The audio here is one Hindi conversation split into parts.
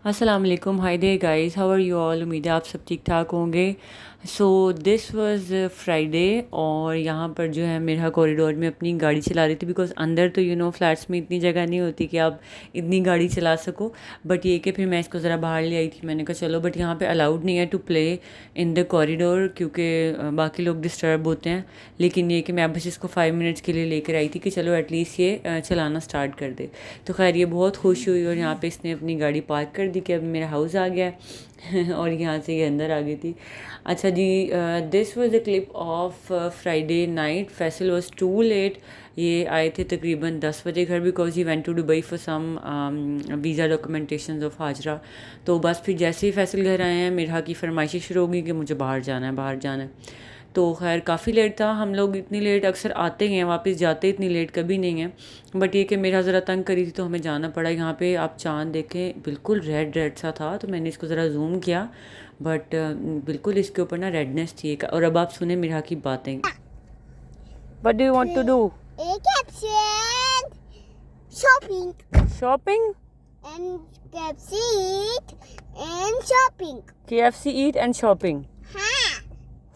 अस्सलाम वालेकुम, hi there guys, how are you all. उम्मीद है आप सब ठीक ठाक होंगे। सो दिस वाज फ्राइडे और यहाँ पर जो है मेरा कॉरिडोर में अपनी गाड़ी चला रही थी, बिकॉज अंदर तो फ्लैट्स में इतनी जगह नहीं होती कि आप इतनी गाड़ी चला सको। बट ये कि फिर मैं इसको ज़रा बाहर ले आई थी, मैंने कहा चलो, बट यहाँ पे अलाउड नहीं है to play in the corridor क्योंकि बाकी लोग डिस्टर्ब होते हैं। लेकिन ये कि मैं बस इसको 5 मिनट्स के लिए लेकर आई थी कि चलो एटलीस्ट ये चलाना स्टार्ट कर दे। तो खैर ये बहुत खुश हुई और यहाँ पे इसने अपनी गाड़ी पार्क कर दी कि अब मेरा हाउस आ गया है और यहाँ से ये अंदर आ गई थी। अच्छा जी, this was the clip of Friday night. Faisal was too late. ये आए थे तकरीबन 10 बजे घर, because he went to Dubai for some visa documentation of Hajra. तो बस फिर जैसे ही फैसल घर आए हैं, मेरा की फरमाइशें शुरू हो गई कि मुझे बाहर जाना है, बाहर जाना है। तो खैर काफ़ी लेट था। हम लोग इतनी लेट अक्सर आते हैं, वापस जाते इतनी लेट कभी नहीं है। बट ये कि मेरा ज़रा तंग करी थी तो हमें जाना पड़ा। यहाँ पे आप चाँद देखें, बिल्कुल रेड रेड सा था, तो मैंने इसको ज़रा जूम किया। बट बिल्कुल इसके ऊपर ना रेडनेस थी। और अब आप सुने मेरा की बातें। What do you want to do? A caption shopping shopping. and KFC eat and shopping. KFC eat and shopping. हाँ,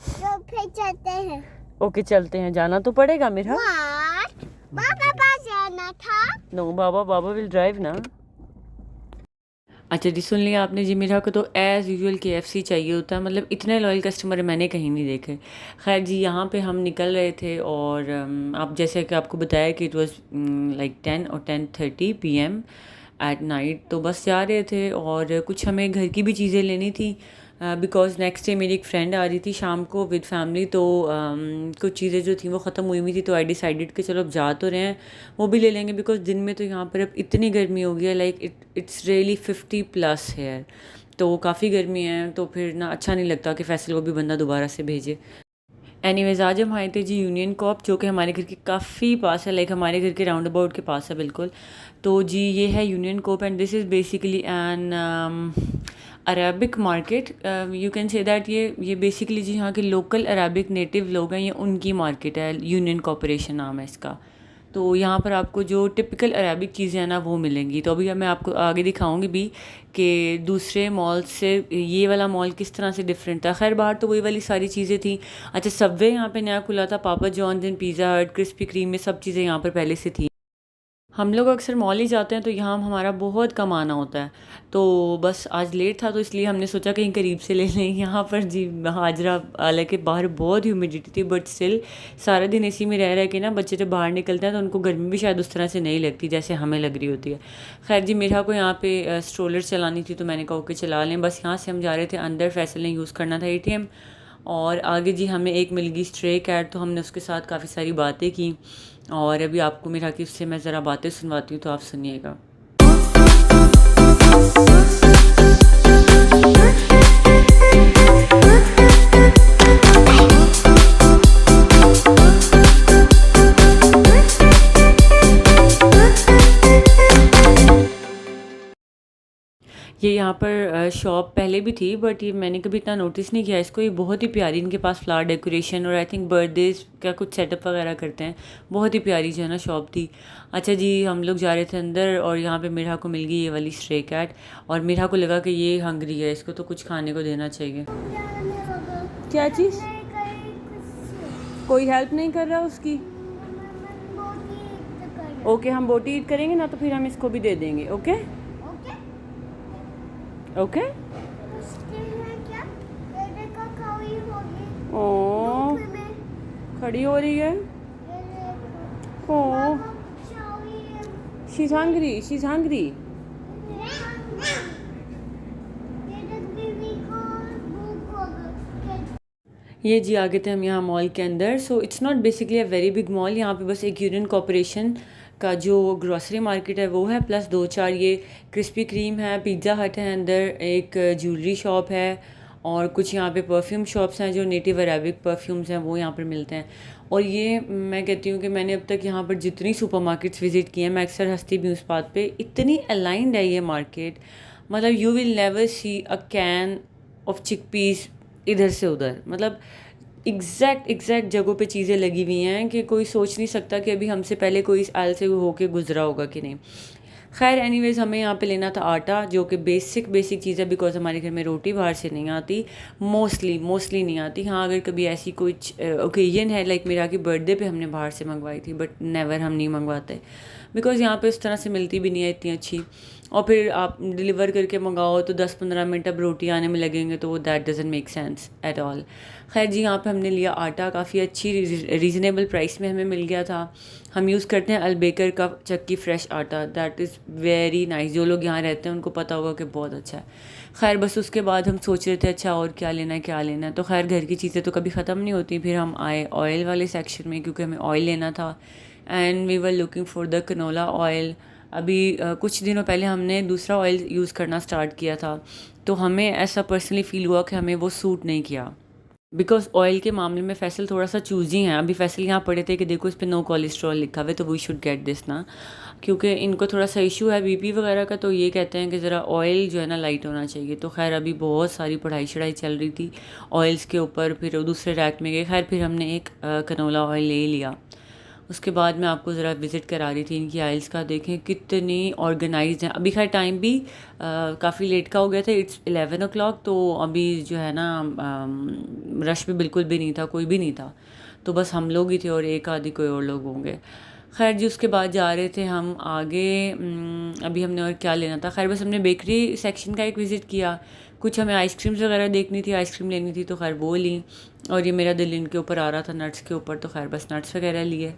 तो फिर चलते हैं। ओके चलते हैं, जाना तो पड़ेगा मेरा। What? पापा पास जाना था। नो बाबा विल ड्राइव ना। अच्छा जी, सुन लिया आपने जी। मेरा को तो एज़ यूजुअल KFC चाहिए होता है, मतलब इतने लॉयल कस्टमर मैंने कहीं नहीं देखे। खैर जी, यहाँ पे हम निकल रहे थे और आप जैसे कि आपको बताया कि इट वाज लाइक 10 और 10:30 PM एट नाइट। तो बस जा रहे थे और कुछ हमें घर की भी चीज़ें लेनी थी, बिकॉज़ नेक्स्ट डे मेरी एक फ्रेंड आ रही थी शाम को विद फैमिली। तो कुछ चीज़ें जो थी वो ख़त्म हुई हुई थी, तो आई डिसाइडेड कि चलो अब जा तो रहे हैं, वो भी ले लेंगे। बिकॉज़ दिन में तो यहाँ पर अब इतनी गर्मी हो गई है, लाइक इट्स रियली 50+ है। तो काफ़ी गर्मी है, तो फिर ना अच्छा नहीं लगता कि फैसल को भी बंदा दोबारा से भेजे। एनीवेज आज हम आए थे जी यूनियन कॉप, जो कि हमारे घर के काफ़ी पास है, लाइक हमारे घर के राउंड अबाउट के पास है बिल्कुल। तो जी ये है union coop and this is basically an Arabic market. You can say that ये बेसिकली जी यहाँ के लोकल अरेबिक नेटिव लोग हैं, ये उनकी मार्केट है। यूनियन कॉर्पोरेशन नाम है इसका। तो यहाँ पर आपको जो टिपिकल अरेबिक चीज़ें हैं ना वो मिलेंगी। तो अभी मैं आपको आगे दिखाऊंगी भी कि दूसरे मॉल से ये वाला मॉल किस तरह से डिफरेंट था। खैर बाहर तो वही वाली सारी चीज़ें थी। अच्छा, सबवे यहाँ पे नया खुला था, पापा जॉन्स एंड पिज़्ज़ा हट, क्रिस्पी क्रीम, में सब चीज़ें यहाँ पर पहले से थी। हम लोग अक्सर मॉल ही जाते हैं, तो यहाँ हमारा बहुत कम आना होता है। तो बस आज लेट था तो इसलिए हमने सोचा कहीं करीब से ले लें। यहाँ पर जी हाजरा, हालांकि बाहर बहुत ह्यूमिडिटी थी, बट स्टिल सारा दिन एसी में रह के ना बच्चे जब बाहर निकलते हैं तो उनको गर्मी भी शायद उस तरह से नहीं लगती जैसे हमें लग रही होती है। खैर जी, मेरा को यहाँ पे स्ट्रोलर चलानी थी, तो मैंने कहा ओके चला लें। बस यहाँ से हम जा रहे थे अंदर, फैसल ने यूज़ करना था ATM। और आगे जी हमें एक मिल गई स्ट्रे कैट, तो हमने उसके साथ काफ़ी सारी बातें की। और अभी आपको मेरा कि उससे मैं ज़रा बातें सुनवाती हूँ, तो आप सुनिएगा। ये यहाँ पर शॉप पहले भी थी, बट ये मैंने कभी इतना नोटिस नहीं किया इसको। ये बहुत ही प्यारी, इनके पास फ्लावर डेकोरेशन और आई थिंक बर्थडेज का कुछ सेटअप वगैरह करते हैं। बहुत ही प्यारी जो है ना शॉप थी। अच्छा जी, हम लोग जा रहे थे अंदर और यहाँ पे मेरा को मिल गई ये वाली स्ट्रे कैट। और मेरा को लगा कि ये हंग्री है, इसको तो कुछ खाने को देना चाहिए। क्या चीज़? कोई हेल्प नहीं कर रहा उसकी। ओके, हम बोटी ईट करेंगे ना, तो फिर हम इसको भी दे देंगे। Okay okay. ओ, खड़ी हो रही है। ओ, शीज हंग्री, शीज हंग्री। ये जी आगे थे हम यहाँ मॉल के अंदर। So it's not basically a very big mall. यहाँ पे बस एक यूनियन कॉर्पोरेशन का जो ग्रॉसरी मार्केट है वो है, प्लस 2-4 ये क्रिस्पी क्रीम है, पिज़्ज़ा हट है, अंदर एक ज्वेलरी शॉप है और कुछ यहाँ पे परफ्यूम शॉप्स हैं जो नेटिव अरेबिक परफ्यूम्स हैं वो यहाँ पर मिलते हैं। और ये मैं कहती हूँ कि मैंने अब तक यहाँ पर जितनी सुपरमार्केट्स विज़िट की हैं, मैं अक्सर हंसती भी हूँ इस बात पे, इतनी अलाइंड है ये मार्केट। मतलब you will never see a can of chickpeas इधर से उधर। मतलब एग्जैक्ट जगहों पे चीज़ें लगी हुई हैं कि कोई सोच नहीं सकता कि अभी हमसे पहले कोई इस आयल से होके गुजरा होगा कि नहीं। खैर एनीवेज़ हमें यहाँ पे लेना था आटा, जो कि बेसिक चीज़ है, बिकॉज हमारे घर में रोटी बाहर से नहीं आती, मोस्टली नहीं आती। हाँ, अगर कभी ऐसी कुछ ओकेजन है, लाइक मेरा की बर्थडे पे हमने बाहर से मंगवाई थी, बट नेवर, हम नहीं मंगवाते बिकॉज यहाँ पे उस तरह से मिलती भी नहीं है इतनी अच्छी। और फिर आप डिलीवर करके मंगाओ तो 10-15 मिनट अब रोटी आने में लगेंगे, तो वो that doesn't make sense at all. खैर जी, यहाँ पे हमने लिया आटा, काफ़ी अच्छी रीज़नेबल प्राइस में हमें मिल गया था। हम यूज़ करते हैं अलबेकर का चक्की फ्रेश आटा, दैट इज़ वेरी नाइस। जो लोग यहाँ रहते हैं उनको पता होगा कि बहुत अच्छा है। खैर बस उसके बाद हम सोच रहे थे अच्छा और क्या लेना है, तो खैर घर की चीज़ें तो कभी ख़त्म नहीं होती। फिर हम आए ऑयल वाले सेक्शन में, क्योंकि हमें ऑयल लेना था and we were looking for the canola oil. अभी कुछ दिनों पहले हमने दूसरा ऑयल यूज़ करना स्टार्ट किया था, तो हमें ऐसा पर्सनली फ़ील हुआ कि हमें वो सूट नहीं किया। बिकॉज ऑयल के मामले में फैसल थोड़ा सा चूजी हैं। अभी फैसल यहाँ पढ़े थे कि देखो इस पर नो कोलेस्ट्रॉल लिखा हुआ है, तो वी शुड गेट दिस ना, क्योंकि इनको थोड़ा सा इशू है बीपी वगैरह का, तो ये कहते हैं कि ज़रा ऑयल जो है ना लाइट होना चाहिए। तो खैर अभी बहुत सारी पढ़ाई शढ़ाई चल रही थी ऑयल्स के ऊपर, फिर दूसरे रैक में गए। खैर फिर हमने एक कनोला ऑयल ले लिया। उसके बाद मैं आपको ज़रा विज़िट करा रही थी इनकी आइल्स का, देखें कितनी ऑर्गेनाइज्ड हैं। अभी खैर टाइम भी काफ़ी लेट का हो गया था, इट्स 11 o'clock, तो अभी जो है ना रश भी बिल्कुल भी नहीं था, कोई भी नहीं था, तो बस हम लोग ही थे और एक आधी कोई और लोग होंगे। खैर जी, उसके बाद जा रहे थे हम आगे। अभी हमने और क्या लेना था, खैर बस हमने बेकरी सेक्शन का एक विज़िट किया। कुछ हमें आइसक्रीम्स वगैरह देखनी थी, आइसक्रीम लेनी थी, तो खैर वो ली। और ये मेरा दिल इनके ऊपर आ रहा था, नट्स के ऊपर, तो खैर बस नट्स वगैरह लिए।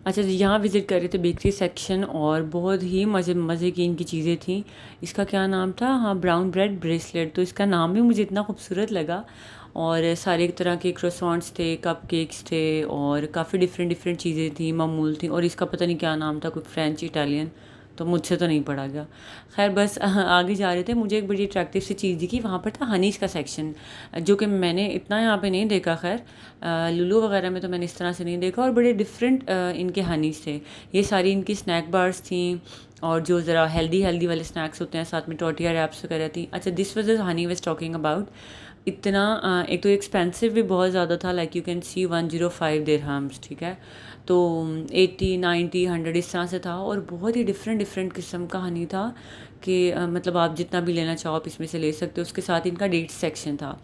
अच्छा जी, यहाँ विज़िट कर रहे थे बेकरी सेक्शन, और बहुत ही मज़े की इनकी चीज़ें थी। इसका क्या नाम था, हाँ, ब्राउन ब्रेड ब्रेसलेट, तो इसका नाम भी मुझे इतना खूबसूरत लगा। और सारे तरह के क्रोसॉन्ट्स थे, कप केक्स थे, और काफ़ी डिफरेंट चीज़ें थी, मामूल थी। और इसका पता नहीं क्या नाम था, कोई फ्रेंच इटालियन, तो मुझसे तो नहीं पढ़ा गया। खैर बस आगे जा रहे थे, मुझे एक बड़ी अट्रैक्टिव सी चीज़ दिखी, वहाँ पर था हनीज़ का सेक्शन, जो कि मैंने इतना यहाँ पे नहीं देखा। खैर लुलु वगैरह में तो मैंने इस तरह से नहीं देखा, और बड़े डिफरेंट इनके हनीज़ थे। ये सारी इनकी स्नैक बार्स थी, और जो ज़रा हेल्दी वाले स्नैक्स होते हैं, साथ में टोटिया रैप्स वगैरह थी। अच्छा, this was Honey was talking about. इतना एक तो एक्सपेंसिव भी बहुत ज़्यादा था, like you can see 105 dirhams, ठीक है, तो 80 90 100 इस तरह से था। और बहुत ही डिफरेंट किस्म का हनी था कि मतलब आप जितना भी लेना चाहो आप इसमें से ले सकते हो। उसके साथ इनका डेट्स सेक्शन था,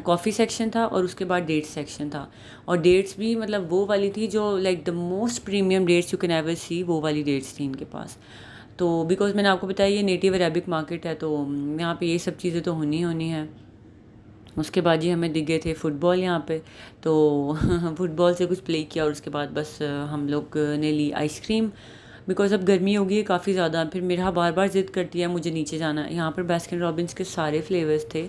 कॉफ़ी सेक्शन था, और उसके बाद डेट्स सेक्शन था। और डेट्स भी मतलब वो वाली थी जो like the most premium dates you can ever see, वो वाली डेट्स थी इनके पास। तो बिकॉज मैंने आपको बताया ये नेटिव अरेबिक मार्केट है, तो यहाँ पे ये सब चीज़ें तो होनी है। उसके बाद जी हमें दिख गए थे फुटबॉल यहाँ पे, तो फुटबॉल से कुछ प्ले किया, और उसके बाद बस हम लोग ने ली आइसक्रीम। बिकॉज अब गर्मी होगी है काफ़ी ज़्यादा, फिर मेरा बार बार ज़िद करती है मुझे नीचे जाना है। यहाँ पर बास्किन रॉबिन्स के सारे फ्लेवर्स थे,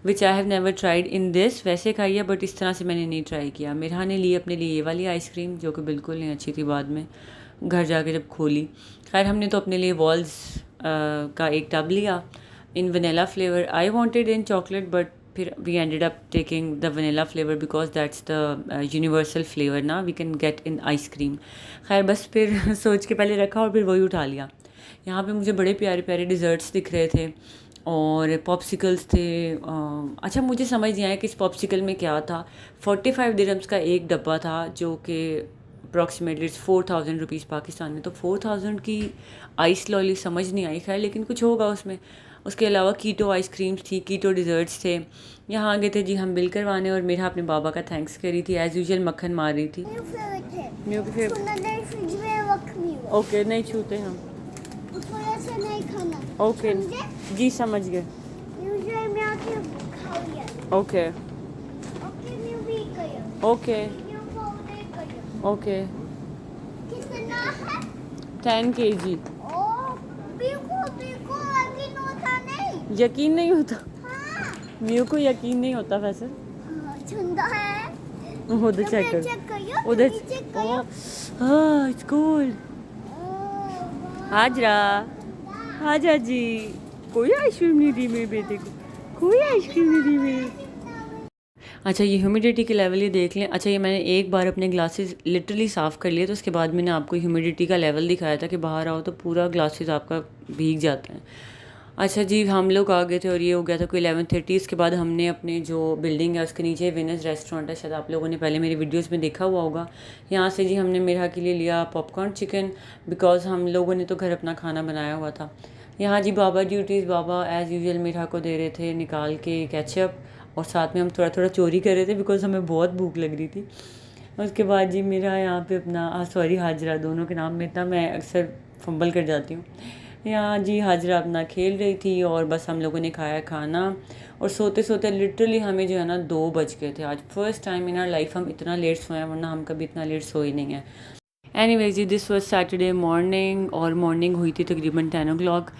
which I have never tried in this. वैसे खाई है बट इस तरह से मैंने नहीं ट्राई किया। मेरा ने ली अपने लिए ये वाली आइसक्रीम, जो कि बिल्कुल नहीं अच्छी थी, बाद में घर जाके जब खोली। खैर हमने तो अपने लिए वॉल्स का एक टब लिया in vanilla flavour. I wanted in chocolate, but फिर we ended up taking the vanilla flavour, because that's the universal flavour ना we can get in ice cream. खैर बस फिर सोच के पहले रखा और फिर वही उठा लिया। यहाँ पे मुझे बड़े प्यारे डिज़र्ट्स दिख रहे थे, और पॉप्सिकल्स थे। अच्छा, मुझे समझ नहीं आया कि इस पॉप्सिकल में क्या था। 45 दिरहम्स का एक डब्बा था, जो कि अप्रॉक्सीमेटली 4000 रुपीज़ पाकिस्तान में। तो 4000 की आइस लॉली समझ नहीं आई, खैर लेकिन कुछ होगा उसमें। उसके अलावा कीटो आइसक्रीम्स थी, कीटो डिज़र्ट्स थे। यहाँ आ गए थे जी हम बिल करवाने और मेरा अपने बाबा का थैंक्स करी थी, एज़ यूजुअल मक्खन मार रही थी। न्यू के फ्रिज में रखनी हो। ओके, नहीं छूते हम। थोड़ा सा नहीं खाना। ओके जी, समझ गए। यूजुअली मैं आके खाऊंगी। ओके ओके न्यू भी करो। ओके न्यू पाउडर करो। ओके। कितना है? 10 kg। ओ बिल्कुल बिल्कुल यकीन होता नहीं। यकीन नहीं होता? हाँ। म्यू को यकीन नहीं होता वैसे। ठंडा है। उधर चेक कर, चेक करो। उधर। चेक करो। हाँ, इट्स कोल्ड। हाजरा, हाजा जी, कोई आइसक्रीम नहीं दी मेरे बेटे को, कोई आइसक्रीम नहीं दी मेरे। अच्छा, ये ह्यूमिडिटी के लेवल ये देख लें। अच्छा, ये मैंने एक बार अपने ग्लासेस लिटरली साफ़ कर लिए, तो उसके बाद मैंने आपको ह्यूमिडिटी का लेवल दिखाया था कि बाहर आओ तो पूरा ग्लासेस आपका भीग जाता है। अच्छा जी, हम लोग आ गए थे और ये हो गया था कोई 11:30। इसके बाद हमने अपने जो बिल्डिंग है उसके नीचे विनर्स रेस्टोरेंट है, शायद आप लोगों ने पहले मेरी वीडियोस में देखा हुआ होगा। यहाँ से जी हमने मेरा के लिए लिया पॉपकॉर्न चिकन, बिकॉज़ हम लोगों ने तो घर अपना खाना बनाया हुआ था। यहाँ जी बाबा ड्यूटीज़, बाबा एज़ यूजुअल मेरा को दे रहे थे निकाल के केचप, और साथ में हम थोड़ा थोड़ा चोरी कर रहे थे बिकॉज़ हमें बहुत भूख लग रही थी। उसके बाद जी मेरा यहाँ पे अपना सॉरी हाजरा, दोनों के नाम में इतना मैं अक्सर फंबल कर जाती हूँ। यहाँ जी हाजरा अपना खेल रही थी और बस हम लोगों ने खाया खाना, और सोते सोते लिटरली हमें जो है ना 2 बज गए थे। आज first time in our life हम इतना लेट सोए हैं, वरना हम कभी इतना लेट सोए नहीं है। एनीवेज जी, दिस वाज सैटरडे मॉर्निंग, और मॉर्निंग हुई थी तकरीबन 10 o'clock।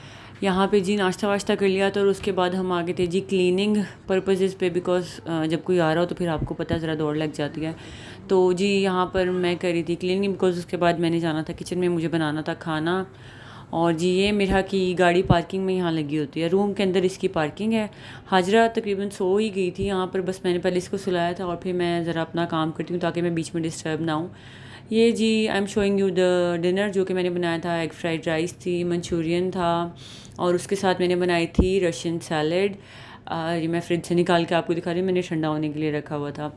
यहाँ पे जी नाश्ता वाश्ता कर लिया था, और उसके बाद हम आ गए थे जी क्लीनिंग पर्पसेस पे, बिकॉज़ जब कोई आ रहा हो तो फिर आपको पता है ज़रा दौड़ लग जाती है। तो जी यहाँ पर मैं कर रही थी क्लीनिंग, बिकॉज़ उसके बाद मैंने जाना था किचन में, मुझे बनाना था खाना। और जी ये मेरा की गाड़ी पार्किंग में यहाँ लगी होती है, रूम के अंदर इसकी पार्किंग है। हाजरा तकरीबन सो ही गई थी यहाँ पर, बस मैंने पहले इसको सुलाया था और फिर मैं ज़रा अपना काम करती हूँ ताकि मैं बीच में डिस्टर्ब ना हूँ। ये जी I am showing you the dinner जो कि मैंने बनाया था। एग फ्राइड राइस थी, मंचूरियन था, और उसके साथ मैंने बनाई थी रशियन सैलड। ये मैं फ्रिज से निकाल के आपको दिखा रही हूँ, मैंने ठंडा होने के लिए रखा हुआ था।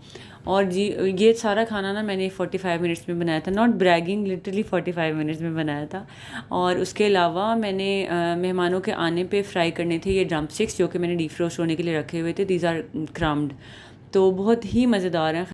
और जी ये सारा खाना ना मैंने 45 मिनट्स में बनाया था, नॉट ब्रैगिंग, लिटरली 45 मिनट्स में बनाया था। और उसके अलावा मैंने मेहमानों के आने पे फ्राई करने थे ये ड्रम स्टिक्स, जो कि मैंने डीप फ्रोस्ट होने के लिए रखे हुए थे। दीज आर क्राम्ड, तो बहुत ही मज़ेदार हैं।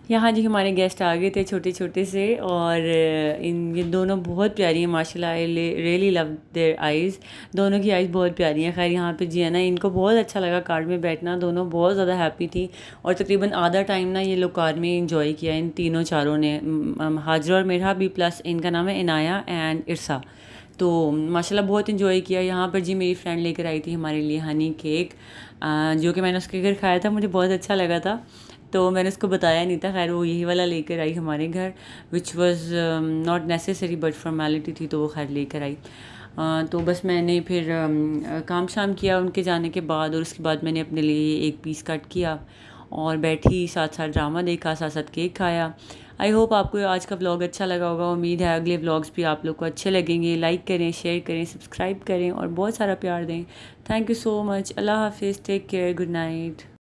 यहाँ जी हमारे गेस्ट आ गए थे छोटे छोटे से, और ये दोनों बहुत प्यारी हैं माशाल्लाह। I really love there eyes, दोनों की आइज़ बहुत प्यारी हैं। खैर यहाँ पे जी है ना, इनको बहुत अच्छा लगा कार में बैठना, दोनों बहुत ज़्यादा हैप्पी थी, और तकरीबन आधा टाइम ना ये लोग कार में इंजॉय किया इन तीनों चारों ने, हाजरा और मेरा भी, प्लस इनका नाम है इनाया एंड इरसा। तो माशाल्लाह बहुत इन्जॉय किया। यहाँ पर जी मेरी फ्रेंड लेकर आई थी हमारे लिए हनी केक, जो कि मैंने उसके घर खाया था, मुझे बहुत अच्छा लगा था, तो मैंने उसको बताया नहीं था। खैर वो यही वाला लेकर आई हमारे घर, which was not necessary but formality थी, तो वो खैर लेकर आई। तो बस मैंने फिर काम शाम किया उनके जाने के बाद, और उसके बाद मैंने अपने लिए एक पीस कट किया और बैठी, साथ साथ ड्रामा देखा, साथ साथ केक खाया। आई होप आपको आज का व्लॉग अच्छा लगा होगा, उम्मीद है अगले व्लॉग्स भी आप लोग को अच्छे लगेंगे। लाइक करें, शेयर करें, सब्सक्राइब करें और बहुत सारा प्यार दें। Thank you so much. अल्लाह हाफिज़, टेक केयर, गुड नाइट।